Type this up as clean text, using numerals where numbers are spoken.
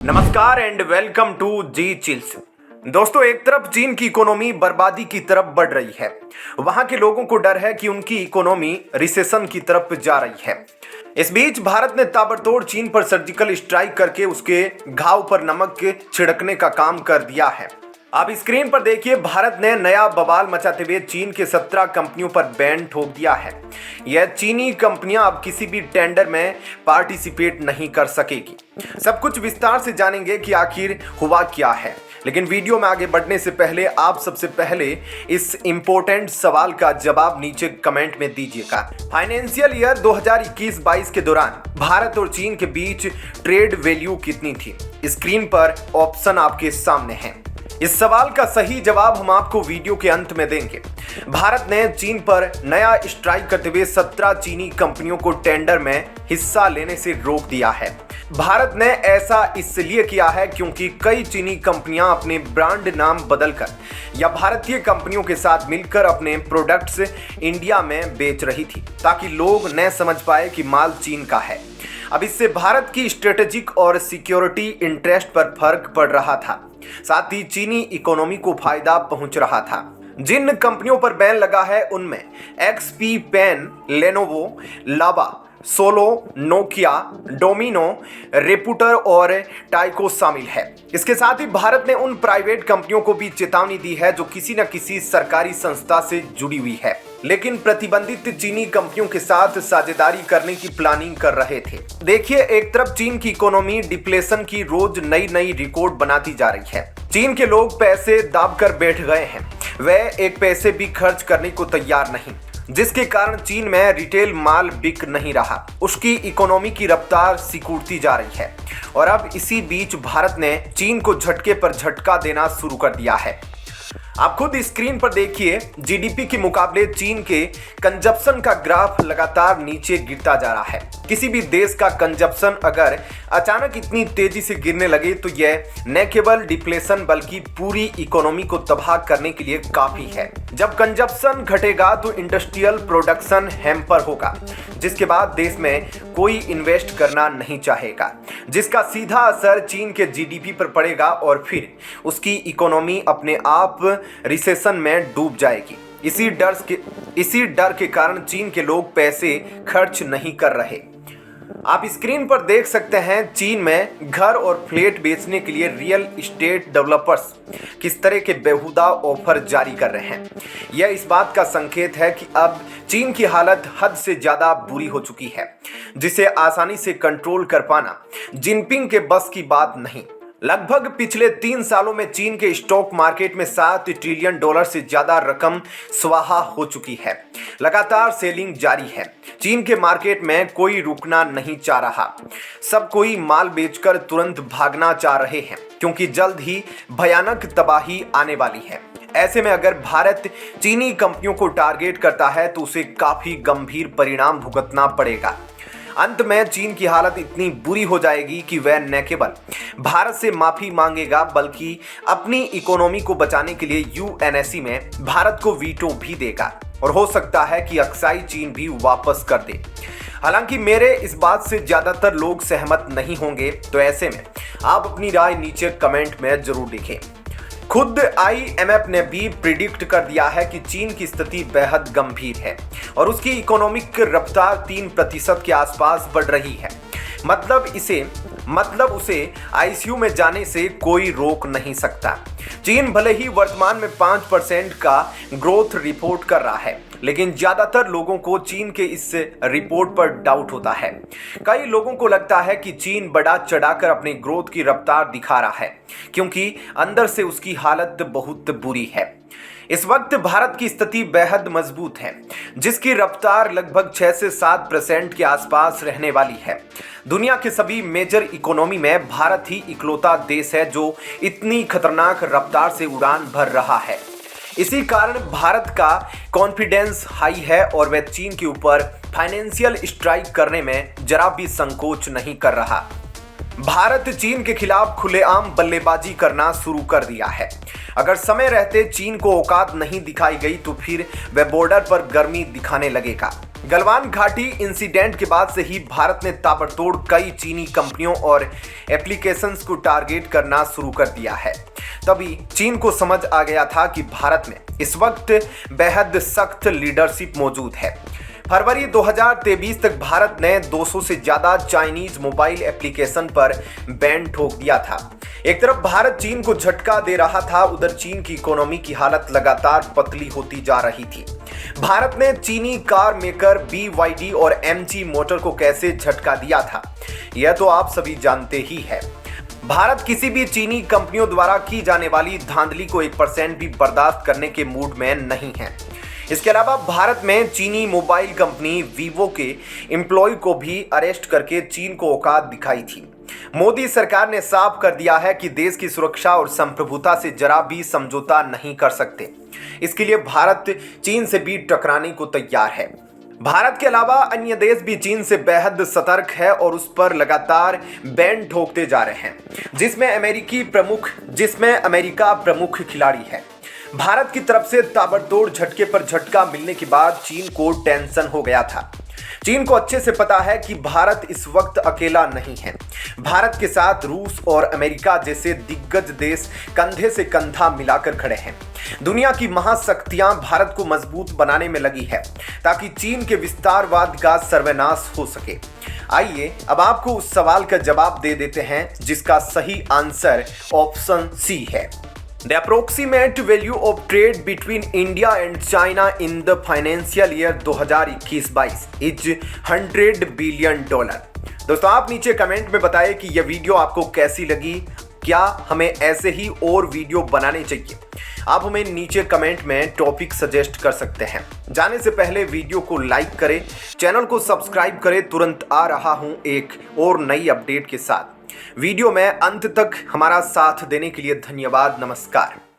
नमस्कार and welcome to G Chills. दोस्तों, एक तरफ चीन की इकोनॉमी बर्बादी की तरफ बढ़ रही है। वहां के लोगों को डर है कि उनकी इकोनॉमी रिसेशन की तरफ जा रही है। इस बीच भारत ने ताबड़तोड़ चीन पर सर्जिकल स्ट्राइक करके उसके घाव पर नमक छिड़कने का काम कर दिया है। आप स्क्रीन पर देखिए, भारत ने नया बवाल मचाते हुए चीन के 17 कंपनियों पर बैन ठोक दिया है। यह चीनी कंपनियां अब किसी भी टेंडर में पार्टिसिपेट नहीं कर सकेगी। सब कुछ विस्तार से जानेंगे कि आखिर हुआ क्या है, लेकिन वीडियो में आगे बढ़ने से पहले आप सबसे पहले इस इम्पोर्टेंट सवाल का जवाब नीचे कमेंट में दीजिएगा। फाइनेंशियल ईयर 2021-22 के दौरान भारत और चीन के बीच ट्रेड वैल्यू कितनी थी? स्क्रीन पर ऑप्शन आपके सामने हैं। इस सवाल का सही जवाब हम आपको वीडियो के अंत में देंगे। भारत ने चीन पर नया स्ट्राइक करते हुए 17 चीनी कंपनियों को टेंडर में हिस्सा लेने से रोक दिया है। भारत ने ऐसा इसलिए किया है क्योंकि कई चीनी कंपनियां अपने ब्रांड नाम बदलकर या भारतीय कंपनियों के साथ मिलकर अपने प्रोडक्ट्स इंडिया में बेच रही थी, ताकि लोग न समझ पाए कि माल चीन का है। अब इससे भारत की स्ट्रेटेजिक और सिक्योरिटी इंटरेस्ट पर फर्क पड़ रहा था, साथ ही चीनी इकोनॉमी को फायदा पहुंच रहा था। जिन कंपनियों पर बैन लगा है उनमें एक्सपी पेन, लेनोवो, लावा, सोलो, नोकिया, डोमिनो, रेपुटर और टाइको शामिल है। इसके साथ ही भारत ने उन प्राइवेट कंपनियों को भी चेतावनी दी है जो किसी न किसी सरकारी संस्था से जुड़ी हुई है, लेकिन प्रतिबंधित चीनी कंपनियों के साथ साझेदारी करने की प्लानिंग कर रहे थे। देखिए, एक तरफ चीन की इकोनॉमी डिप्लेशन की रोज नई रिकॉर्ड बनाती जा रही है। चीन के लोग पैसे दाब कर बैठ गए हैं, वे एक पैसे भी खर्च करने को तैयार नहीं, जिसके कारण चीन में रिटेल माल बिक नहीं रहा। उसकी इकोनॉमी की रफ्तार सिकुड़ती जा रही है और अब इसी बीच भारत ने चीन को झटके पर झटका देना शुरू कर दिया है। आप खुद स्क्रीन पर देखिए, जीडीपी के मुकाबले चीन के कंजप्शन का ग्राफ लगातार नीचे गिरता जा रहा है। किसी भी देश का कंजप्शन अगर अचानक इतनी तेजी से गिरने लगे तो यह न केवल डिप्लेशन बल्कि पूरी इकोनॉमी को तबाह करने के लिए काफी है। जब कंजप्शन घटेगा तो इंडस्ट्रियल प्रोडक्शन हैम्पर होगा, जिसके बाद देश में कोई इन्वेस्ट करना नहीं चाहेगा, जिसका सीधा असर चीन के जीडीपी पर पड़ेगा और फिर उसकी इकोनॉमी अपने आप रिसेशन में डूब जाएगी। इसी डर के कारण चीन के लोग पैसे खर्च नहीं कर रहे। आप स्क्रीन पर देख सकते हैं, चीन में घर और फ्लैट बेचने के लिए रियल एस्टेट डेवलपर्स किस तरह के बेहुदा ऑफर जारी कर रहे हैं। यह इस बात का संकेत है कि अब चीन की हालत हद से ज्यादा बुरी हो चुकी है, जिसे आसानी से कंट्रोल कर पाना जिनपिंग के बस की बात नहीं। लगभग पिछले 3 सालों में चीन के स्टॉक मार्केट में $7 ट्रिलियन से ज्यादा रकम स्वाहा हो चुकी है। लगातार सेलिंग जारी है। चीन के मार्केट में कोई रुकना नहीं चाह रहा। सब कोई माल बेचकर तुरंत भागना चाह रहे हैं, क्योंकि जल्द ही भयानक तबाही आने वाली है। ऐसे में अगर भारत चीनी कंपनियों को टारगेट करता है तो उसे काफी गंभीर परिणाम भुगतना पड़ेगा। अंत में चीन की हालत इतनी बुरी हो जाएगी कि वह न केवल भारत से माफी मांगेगा बल्कि अपनी इकोनॉमी को बचाने के लिए यूएनएससी में भारत को वीटो भी देगा और हो सकता है कि अक्साई चीन भी वापस कर दे। हालांकि मेरे इस बात से ज्यादातर लोग सहमत नहीं होंगे, तो ऐसे में आप अपनी राय नीचे कमेंट में जरूर लिखें। खुद आईएमएफ ने भी प्रिडिक्ट कर दिया है कि चीन की स्थिति बेहद गंभीर है और उसकी इकोनॉमिक रफ्तार 3% के आसपास बढ़ रही है। मतलब उसे आईसीयू में जाने से कोई रोक नहीं सकता। चीन भले ही वर्तमान में 5% का ग्रोथ रिपोर्ट कर रहा है, लेकिन ज्यादातर लोगों को चीन के इस रिपोर्ट पर डाउट होता है। कई लोगों को लगता है कि चीन बढ़ा चढ़ाकर अपनी ग्रोथ की रफ्तार दिखा रहा है, क्योंकि अंदर से उसकी हालत बहुत बुरी है। इस वक्त भारत की स्थिति बेहद मजबूत है, जिसकी रफ्तार लगभग 6 से 7% के आसपास रहने वाली है। दुनिया के सभी मेजर इकोनॉमी में भारत ही इकलौता देश है जो इतनी खतरनाक रफ्तार से उड़ान भर रहा है। इसी कारण भारत का कॉन्फिडेंस हाई है और वह चीन के ऊपर फाइनेंशियल स्ट्राइक करने में जरा भी संकोच नहीं कर रहा। भारत चीन के खिलाफ खुलेआम बल्लेबाजी करना शुरू कर दिया है। अगर समय रहते चीन को औकात नहीं दिखाई गई तो फिर वह बॉर्डर पर गर्मी दिखाने लगेगा। गलवान घाटी इंसिडेंट के बाद से ही भारत ने ताबड़तोड़ कई चीनी कंपनियों और एप्लीकेशंस को टारगेट करना शुरू कर दिया है। तभी चीन को समझ आ गया था कि भारत में इस वक्त बेहद सख्त लीडरशिप मौजूद है। फरवरी 2023 तक भारत ने 200 से ज्यादा चाइनीज मोबाइल एप्लीकेशन पर बैन ठोक दिया था। एक तरफ भारत चीन को झटका दे रहा था, उधर चीन की इकोनॉमी की हालत लगातार पतली होती जा रही थी। भारत ने चीनी कार मेकर BYD और MG मोटर को कैसे झटका दिया था, यह तो आप सभी जानते ही है। भारत किसी भी चीनी कंपनियों द्वारा की जाने वाली धांधली को 1% भी बर्दाश्त करने के मूड में नहीं है। इसके अलावा भारत में चीनी मोबाइल कंपनी वीवो के एम्प्लॉय को भी अरेस्ट करके चीन को औकात दिखाई थी। मोदी सरकार ने साफ कर दिया है कि देश की सुरक्षा और संप्रभुता से जरा भी समझौता नहीं कर सकते। इसके लिए भारत चीन से भी टकराने को तैयार है। भारत के अलावा अन्य देश भी चीन से बेहद सतर्क है और उस पर लगातार बैन ठोकते जा रहे हैं, जिसमें अमेरिका प्रमुख खिलाड़ी है। भारत की तरफ से ताबड़तोड़ झटके पर झटका मिलने के बाद चीन को टेंशन हो गया था। चीन को अच्छे से पता है कि भारत इस वक्त अकेला नहीं है। भारत के साथ रूस और अमेरिका जैसे दिग्गज देश कंधे से कंधा मिलाकर खड़े हैं। दुनिया की महाशक्तियां भारत को मजबूत बनाने में लगी है ताकि चीन के विस्तारवाद का सर्वनाश हो सके। आइए अब आपको उस सवाल का जवाब दे देते हैं जिसका सही आंसर ऑप्शन सी है। The approximate value of trade between India and China in the financial year 2021-22 is $100 billion। दोस्तों आप नीचे कमेंट में बताएं कि यह वीडियो आपको कैसी लगी। क्या हमें ऐसे ही और वीडियो बनाने चाहिए? आप हमें नीचे कमेंट में टॉपिक सजेस्ट कर सकते हैं। जाने से पहले वीडियो को लाइक करें, चैनल को सब्सक्राइब करें। तुरंत आ रहा हूं एक और नई अपडेट के साथ। वीडियो में अंत तक हमारा साथ देने के लिए धन्यवाद। नमस्कार।